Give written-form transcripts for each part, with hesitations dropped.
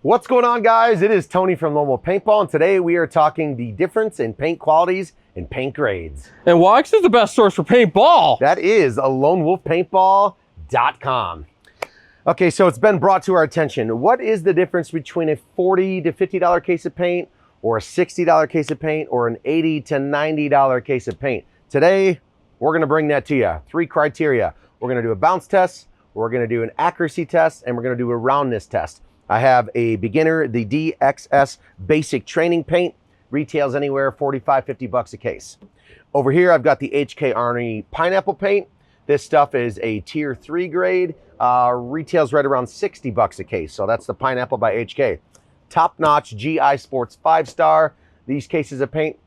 What's going on, guys? It is Tony from Lone Wolf Paintball, and today we are talking the difference in paint qualities and paint grades. And Wax is the best source for paintball. That is lonewolfpaintball.com. Okay, so it's been brought to our attention. What is the difference between a $40 to $50 case of paint, or a $60 case of paint, or an $80 to $90 case of paint? Today, we're gonna bring that to you. 3 criteria. We're gonna do a bounce test, we're gonna do an accuracy test, and we're gonna do a roundness test. I have a beginner, the DXS basic training paint, retails anywhere $45–50 a case. Over here, I've got the HK Army pineapple paint. This stuff is a tier 3 grade, retails right around $60 a case. So that's the pineapple by HK. Top notch GI Sports 5-star. These cases of paint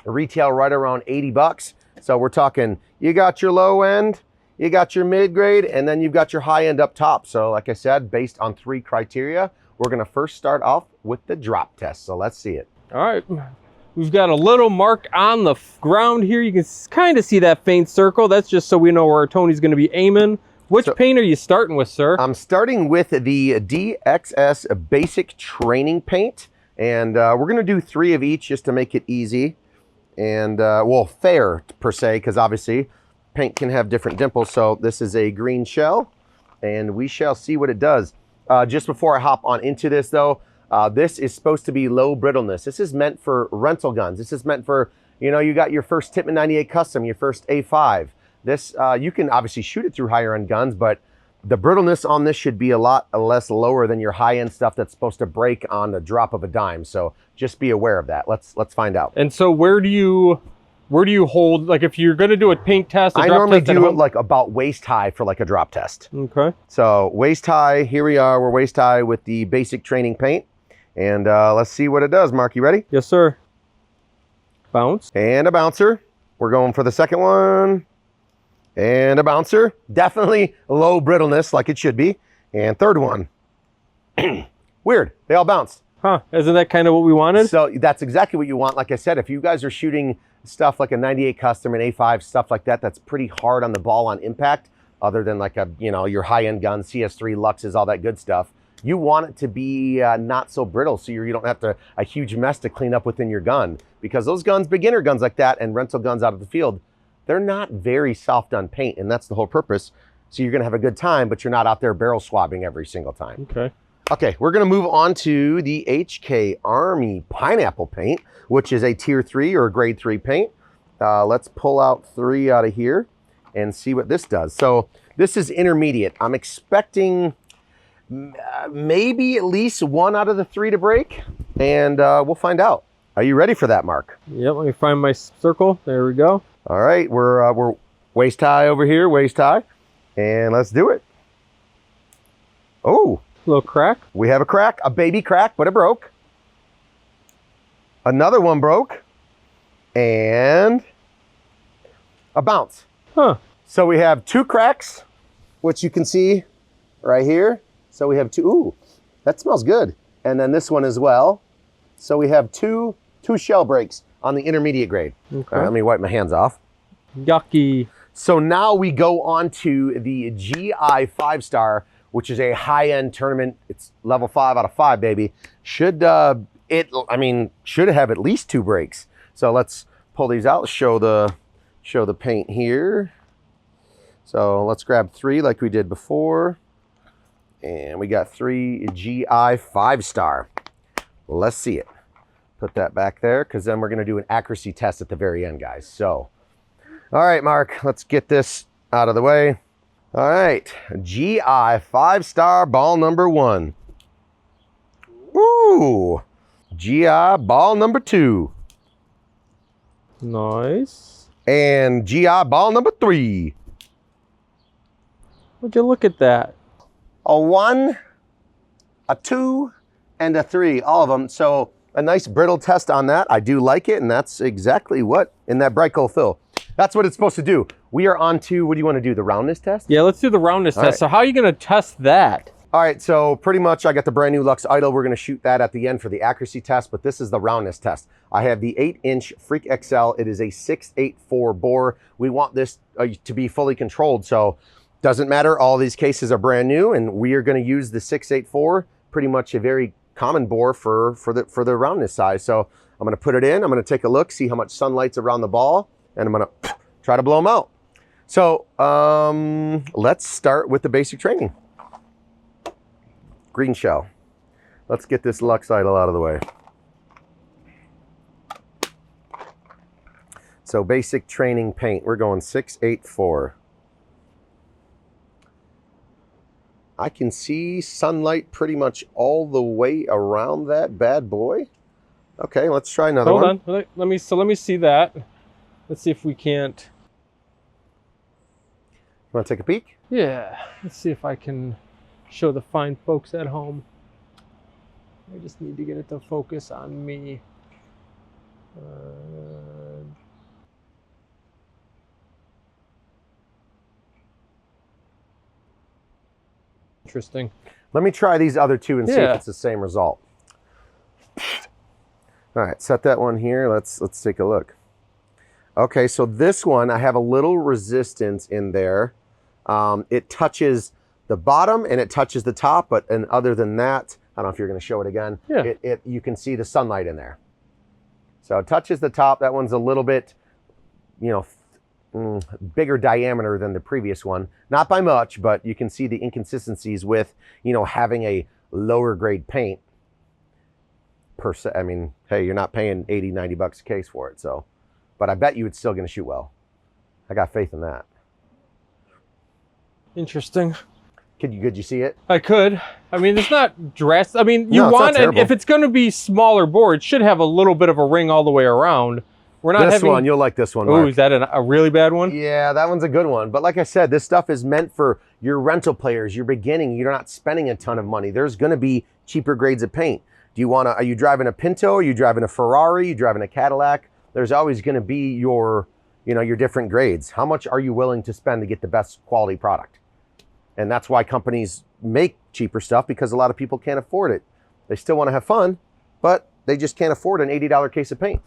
retail right around $80. So we're talking, you got your low end, you got your mid-grade, and then you've got your high-end up top. So like I said, based on 3 criteria, we're gonna first start off with the drop test. So let's see it. All right, we've got a little mark on the ground here. You can kind of see that faint circle. That's just so we know where Tony's gonna be aiming. Which paint are you starting with, sir? I'm starting with the DXS basic training paint. And we're gonna do 3 of each just to make it easy. And well, fair per se, because obviously, paint can have different dimples. So this is a green shell, and we shall see what it does. Just before I hop on into this though, this is supposed to be low brittleness. This is meant for rental guns. This is meant for, you know, you got your first Tippmann 98 Custom, your first A5. This, you can obviously shoot it through higher end guns, but the brittleness on this should be a lot less lower than your high end stuff that's supposed to break on the drop of a dime. So just be aware of that. Let's find out. And so where do you hold, like if you're gonna do a paint test? I normally do it like about waist high for like a drop test. Okay. So waist high, here we are, we're waist high with the basic training paint. And let's see what it does. Mark, you ready? Yes, sir. Bounce. And a bouncer. We're going for the second one. And a bouncer. Definitely low brittleness like it should be. And third one. Weird, they all bounced. Huh, isn't that kind of what we wanted? So that's exactly what you want. Like I said, if you guys are shooting stuff like a 98 Custom, an A5, stuff like that, that's pretty hard on the ball on impact, other than like a, you know, your high-end gun, CS3, Luxes, all that good stuff. You want it to be not so brittle, so you don't have a huge mess to clean up within your gun. Because those guns, beginner guns like that, and rental guns out of the field, they're not very soft on paint, and that's the whole purpose. So you're gonna have a good time, but you're not out there barrel swabbing every single time. Okay. Okay, we're gonna move on to the HK Army pineapple paint, which is a tier 3 or a grade 3 paint. Let's pull out 3 out of here and see what this does. So this is intermediate. I'm expecting maybe at least 1 out of the 3 to break, and we'll find out. Are you ready for that, Mark? Yep, let me find my circle. There we go. All right, we're waist high over here, waist high, and let's do it. Oh. Little crack. We have a crack, a baby crack, but it broke. Another one broke. And a bounce. Huh. So we have 2 cracks, which you can see right here. So we have 2, ooh, that smells good. And then this one as well. So we have two shell breaks on the intermediate grade. Okay. All right, let me wipe my hands off. Yucky. So now we go on to the GI 5-star, which is a high-end tournament. It's level 5 out of 5, baby. Should have at least 2 breaks. So let's pull these out, show the paint here. So let's grab 3 like we did before. And we got 3 GI 5-star. Let's see it. Put that back there, because then we're gonna do an accuracy test at the very end, guys. So, all right, Mark, let's get this out of the way. All right, GI 5-star ball number 1. Ooh, GI ball number 2. Nice. And GI ball number 3. Would you look at that? A 1, a 2, and a 3, all of them. So a nice brittle test on that. I do like it, and that's exactly what, in that bright gold fill. That's what it's supposed to do. We are on to, what do you want to do, the roundness test? Yeah, let's do the roundness test. Right. So how are you going to test that? All right, so pretty much I got the brand new Lux Idol. We're gonna shoot that at the end for the accuracy test, but this is the roundness test. I have the 8-inch Freak XL. It is a 684 bore. We want this to be fully controlled, so doesn't matter. All these cases are brand new, and we are gonna use the 684, pretty much a very common bore for the roundness size. So I'm gonna put it in, I'm gonna take a look, see how much sunlight's around the ball, and I'm gonna try to blow them out. So let's start with the basic training. Green shell. Let's get this Lux idol out of the way. So basic training paint, we're going 684. I can see sunlight pretty much all the way around that bad boy. Okay, let's try another one. Hold on, let me see that. Let's see if we can't. You want to take a peek? Yeah, let's see if I can show the fine folks at home. I just need to get it to focus on me. Interesting. Let me try these other two and see if it's the same result. All right, set that one here. Let's take a look. Okay, so this one, I have a little resistance in there. It touches the bottom and it touches the top, but and other than that, I don't know if you're going to show it again. Yeah. You can see the sunlight in there. So it touches the top. That one's a little bit, bigger diameter than the previous one. Not by much, but you can see the inconsistencies with, having a lower grade paint per se. I mean, hey, you're not paying 80, 90 bucks a case for it. So, but I bet you it's still going to shoot well. I got faith in that. Interesting. Could you see it? I could. I mean, it's not dressed. I mean, if it's going to be smaller bore, it should have a little bit of a ring all the way around. We're not this one, you'll like this one, Mark. Ooh, is that a really bad one? Yeah, that one's a good one. But like I said, this stuff is meant for your rental players. You're beginning. You're not spending a ton of money. There's going to be cheaper grades of paint. Are you driving a Pinto? Are you driving a Ferrari? Are you driving a Cadillac? There's always going to be your different grades. How much are you willing to spend to get the best quality product? And that's why companies make cheaper stuff, because a lot of people can't afford it. They still want to have fun, but they just can't afford an $80 case of paint,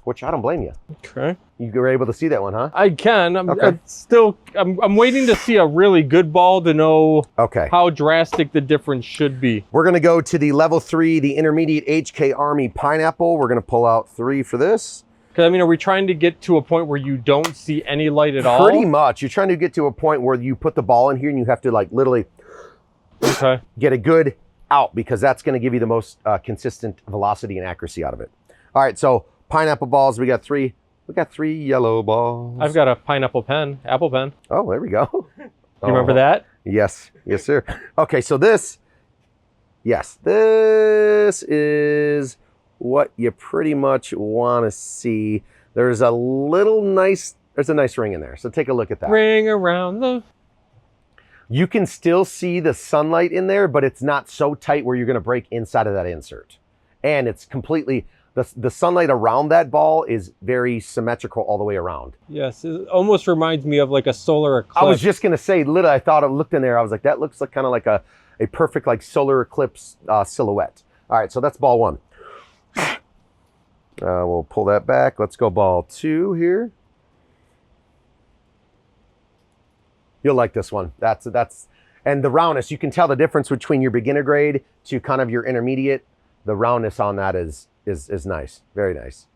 which I don't blame you. Okay. You were able to see that one, huh? I can. I'm waiting to see a really good ball to know how drastic the difference should be. We're going to go to the level 3, the intermediate HK Army Pineapple. We're going to pull out 3 for this. Because, I mean, are we trying to get to a point where you don't see any light at all? Pretty much. You're trying to get to a point where you put the ball in here and you have to literally get a good out, because that's going to give you the most consistent velocity and accuracy out of it. All right, so pineapple balls, we got 3 yellow balls. I've got a pineapple pen, apple pen. Oh, there we go. You remember that? Yes, sir. Okay, so this is what you pretty much want to see. There's a nice ring in there. So take a look at that. Ring around the... You can still see the sunlight in there, but it's not so tight where you're going to break inside of that insert. And it's completely, the sunlight around that ball is very symmetrical all the way around. Yes, it almost reminds me of like a solar eclipse. I was just going to say, literally, I looked in there, I was like, that looks like kind of like a perfect solar eclipse silhouette. All right, so that's ball 1. We'll pull that back. Let's go ball 2 here. You'll like this one. And the roundness, you can tell the difference between your beginner grade to kind of your intermediate. The roundness on that is nice. Very nice.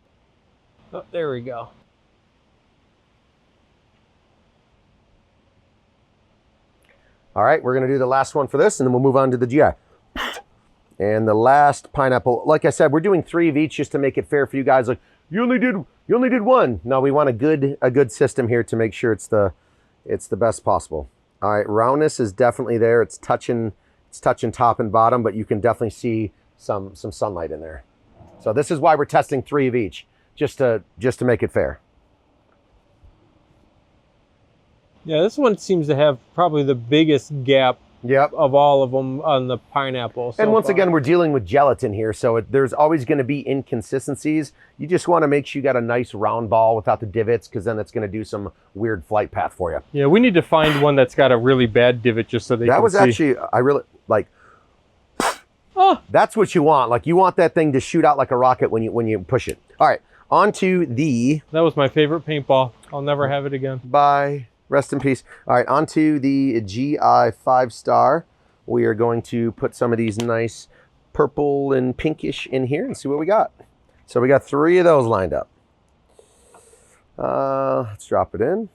Oh, there we go. All right, we're going to do the last one for this, and then we'll move on to the GI. And the last pineapple, like I said, we're doing 3 of each just to make it fair for you guys. Like, you only did 1. No, we want a good system here to make sure it's the best possible. All right, roundness is definitely there. It's touching top and bottom, but you can definitely see some sunlight in there. So this is why we're testing 3 of each, just to make it fair. Yeah, this one seems to have probably the biggest gap of all of them on the pineapple. And once again, we're dealing with gelatin here, so there's always going to be inconsistencies. You just want to make sure you got a nice round ball without the divots, because then it's going to do some weird flight path for you. Yeah, we need to find one that's got a really bad divot just so they can see. That was actually, I really, that's what you want. Like, you want that thing to shoot out like a rocket when you push it. All right, on to the... That was my favorite paintball. I'll never have it again. Bye. Rest in peace. All right, on to the GI 5-star. We are going to put some of these nice purple and pinkish in here and see what we got. So we got 3 of those lined up. Let's drop it in.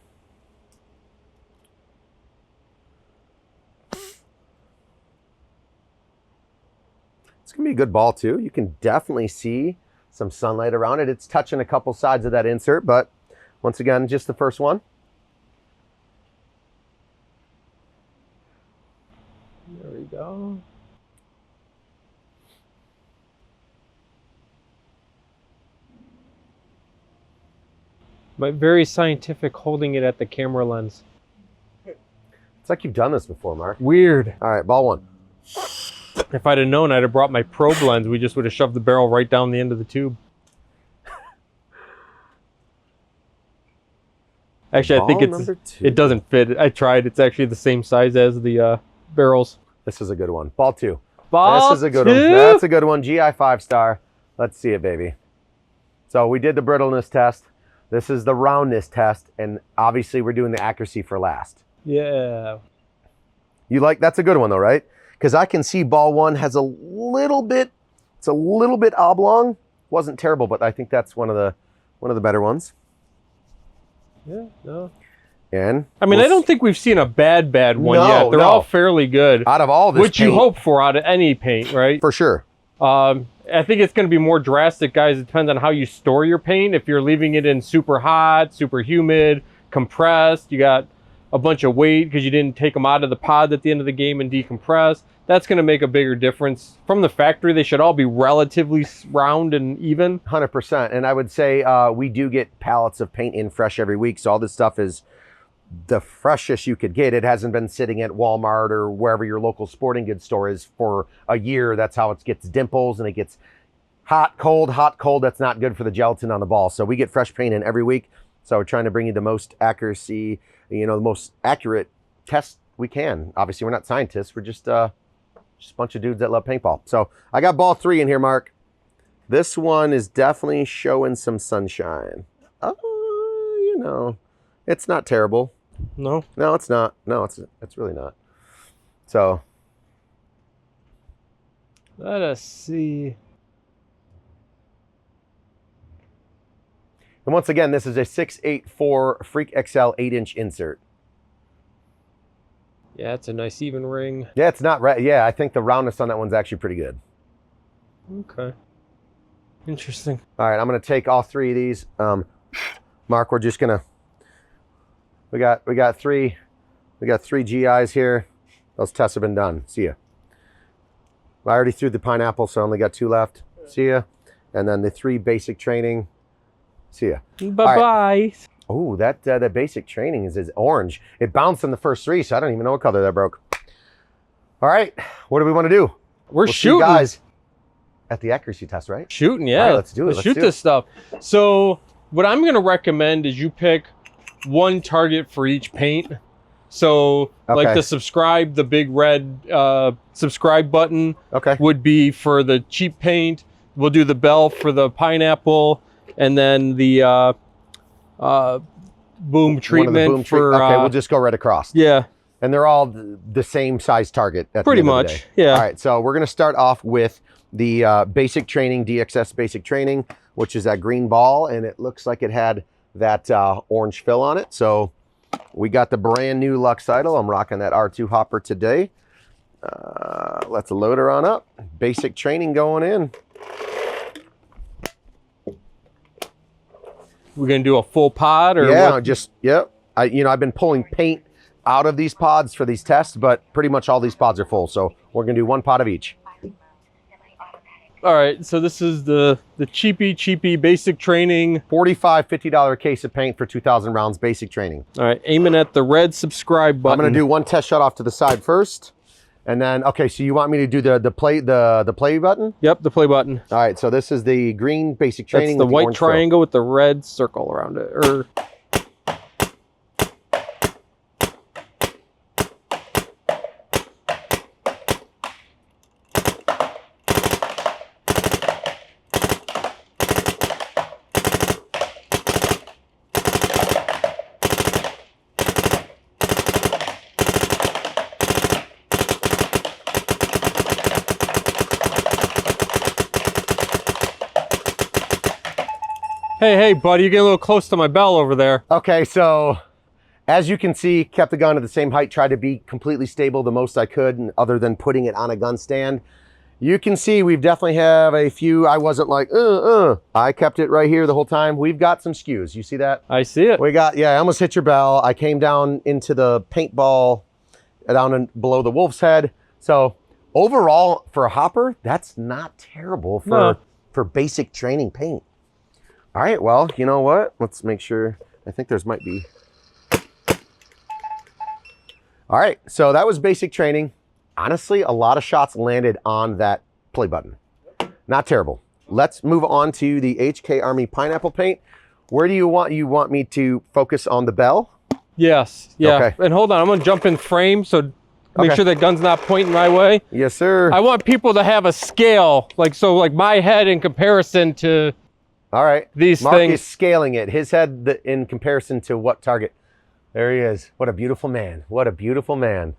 It's gonna be a good ball too. You can definitely see some sunlight around it. It's touching a couple sides of that insert, but once again, just the first one. There we go. But very scientific holding it at the camera lens. It's like you've done this before, Mark. Weird. All right, ball 1. If I'd have known, I'd have brought my probe lens. We just would have shoved the barrel right down the end of the tube. Actually, I think it doesn't fit. I tried. It's actually the same size as the barrels. This is a good one. Ball 2. Ball This is a good 2? one. That's a good one. GI 5-star. Let's see it, baby. So we did the brittleness test. This is the roundness test, and obviously we're doing the accuracy for last. Yeah. You like, that's a good one though, right? Because I can see ball 1 has a little bit, it's a little bit oblong. Wasn't terrible, but I think that's one of the better ones. Yeah, no. And I mean, I don't think we've seen a bad one yet. They're all fairly good. Out of all this which paint, you hope for out of any paint, right? For sure. I think it's going to be more drastic, guys. It depends on how you store your paint. If you're leaving it in super hot, super humid, compressed, you got a bunch of weight because you didn't take them out of the pod at the end of the game and decompress. That's going to make a bigger difference. From the factory, they should all be relatively round and even. 100%. And I would say we do get pallets of paint in fresh every week. So all this stuff is the freshest you could get. It hasn't been sitting at Walmart or wherever your local sporting goods store is for a year. That's how it gets dimples and it gets hot, cold, hot, cold. That's not good for the gelatin on the ball. So we get fresh paint in every week. So we're trying to bring you the most accuracy, the most accurate test we can. Obviously, we're not scientists. We're just a bunch of dudes that love paintball. So I got ball 3 in here, Mark. This one is definitely showing some sunshine. It's not terrible. No? No, it's not. No, it's really not. So. Let us see. And once again, this is a 684 Freak XL 8-inch insert. Yeah, it's a nice even ring. Yeah, it's not right. Yeah, I think the roundness on that one's actually pretty good. Okay. Interesting. All right, I'm going to take all 3 of these. Mark, we're just going to, we got 3 GIs here. Those tests have been done. See ya. I already threw the pineapple, so I only got 2 left. See ya. And then the 3 basic training. See ya. Bye-bye. Right. Oh, that basic training is orange. It bounced in the first 3, so I don't even know what color that broke. All right, what do we want to do? We'll shooting, see you guys at the accuracy test, right? Shooting, yeah. All right, let's do it. Let's shoot this stuff. So what I'm going to recommend is you pick 1 target for each paint. So like the big red subscribe button would be for the cheap paint. We'll do the bell for the pineapple, and then the boom treatment for okay, we'll just go right across. Yeah, and they're all the same size target at pretty the end of the much. day. Yeah. All right, so we're gonna start off with the basic training, DXS basic training, which is that green ball, and it looks like it had that orange fill on it. So we got the brand new Lux Idol. I'm rocking that R2 hopper today. Let's load her on up. Basic training going in. We're gonna do a full pod, or yeah, what? Yep. I've been pulling paint out of these pods for these tests, but pretty much all these pods are full. So we're gonna do 1 pod of each. All right, so this is the cheapy basic training. $45, $50 case of paint for 2,000 rounds, basic training. All right, aiming at the red subscribe button. I'm gonna do 1 test shot off to the side first. And then, okay, so you want me to do the play button? Yep, the play button. All right, so this is the green basic training. That's the white triangle with the red circle around it. Or Hey, buddy, you get a little close to my bell over there. Okay, so as you can see, kept the gun at the same height, tried to be completely stable the most I could, other than putting it on a gun stand. You can see we've definitely have a few. I wasn't like, I kept it right here the whole time. We've got some skews. You see that? I see it. We got, yeah, I almost hit your bell. I came down into the paintball down below the wolf's head. So overall, for a hopper, that's not terrible for basic training paint. All right, well, you know what? Let's make sure. I think there's might be. All right, so that was basic training. Honestly, a lot of shots landed on that play button. Not terrible. Let's move on to the HK Army pineapple paint. Where do you want me to focus on the bell? Yes. Yeah. Okay. And hold on, I'm gonna jump in frame so make sure that gun's not pointing my way. Yes, sir. I want people to have a scale, like my head in comparison to. All right. These Mark things. is scaling it. His head in comparison to what target? There he is. What a beautiful man. What a beautiful man.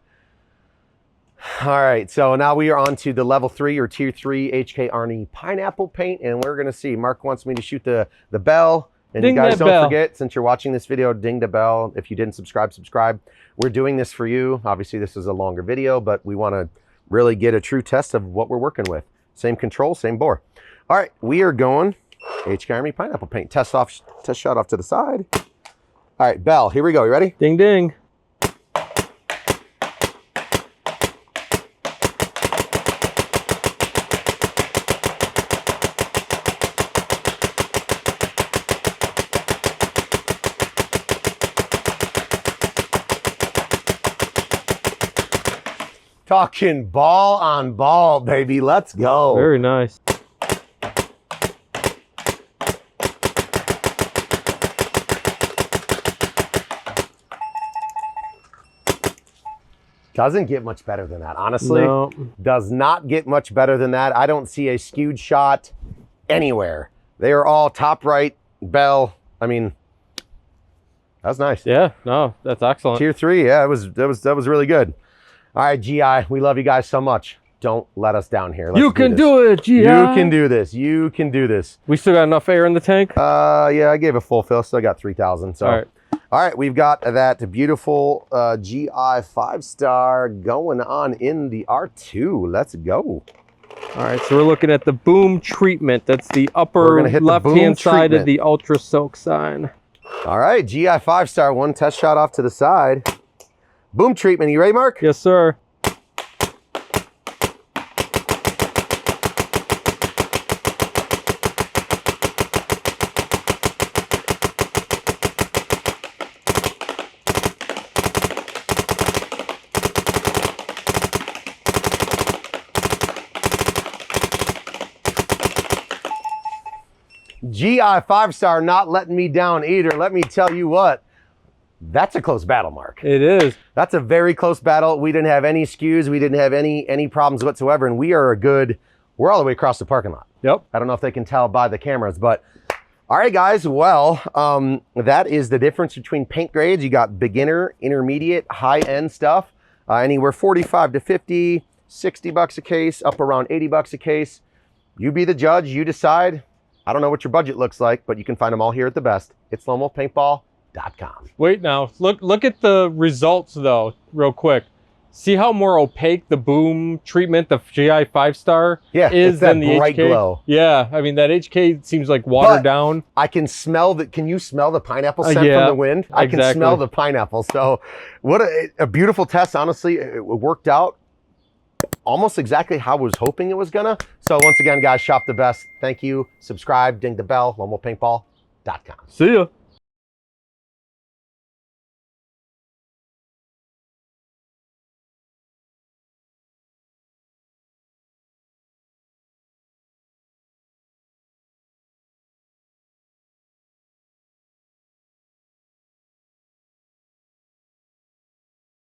All right, so now we are on to the level 3 or tier 3 HK Army pineapple paint, and we're gonna see. Mark wants me to shoot the bell. And Ding you guys that don't bell. forget, since you're watching this video, ding the bell. If you didn't subscribe. We're doing this for you. Obviously, this is a longer video, but we wanna really get a true test of what we're working with. Same control, same bore. All right, we are going HK Army pineapple paint. Test shot off to the side. All right, bell, here we go. You ready? Ding, ding. Talking ball on ball, baby. Let's go. Very nice. Doesn't get much better than that, honestly. No. Does not get much better than that. I don't see a skewed shot anywhere. They are all top right, bell. I mean, that's nice. Yeah, no, that's excellent. Tier 3, yeah, that was really good. All right, GI, we love you guys so much. Don't let us down here. You can do it, GI. You can do this. You can do this. We still got enough air in the tank? Yeah, I gave a full fill. Still got 3,000. So. All right. All right, we've got that beautiful GI 5-star going on in the R2. Let's go. All right, so we're looking at the boom treatment. That's the upper left-hand side of the Ultra Silk sign. All right, GI 5-star, one test shot off to the side. Boom treatment. You ready, Mark? Yes, sir. GI 5-star not letting me down either. Let me tell you what, that's a close battle, Mark. It is. That's a very close battle. We didn't have any skews. We didn't have any problems whatsoever. And we're all the way across the parking lot. Yep. I don't know if they can tell by the cameras, but all right, guys. Well, that is the difference between paint grades. You got beginner, intermediate, high-end stuff. Anywhere 45 to 50, 60 bucks a case, up around 80 bucks a case. You be the judge. You decide. I don't know what your budget looks like, but you can find them all here at the best. It's LomoPaintball.com. Wait now, look at the results though, real quick. See how more opaque the boom treatment, the GI 5-star is than the bright HK? glow. Yeah, I mean that HK seems like watered down. I can smell the, can you smell the pineapple scent yeah, from the wind? I can exactly. smell the pineapple. So what a beautiful test. Honestly, it worked out almost exactly how I was hoping it was gonna. So once again, guys, shop the best. Thank you. Subscribe, ding the bell, LomoPaintball.com. See ya.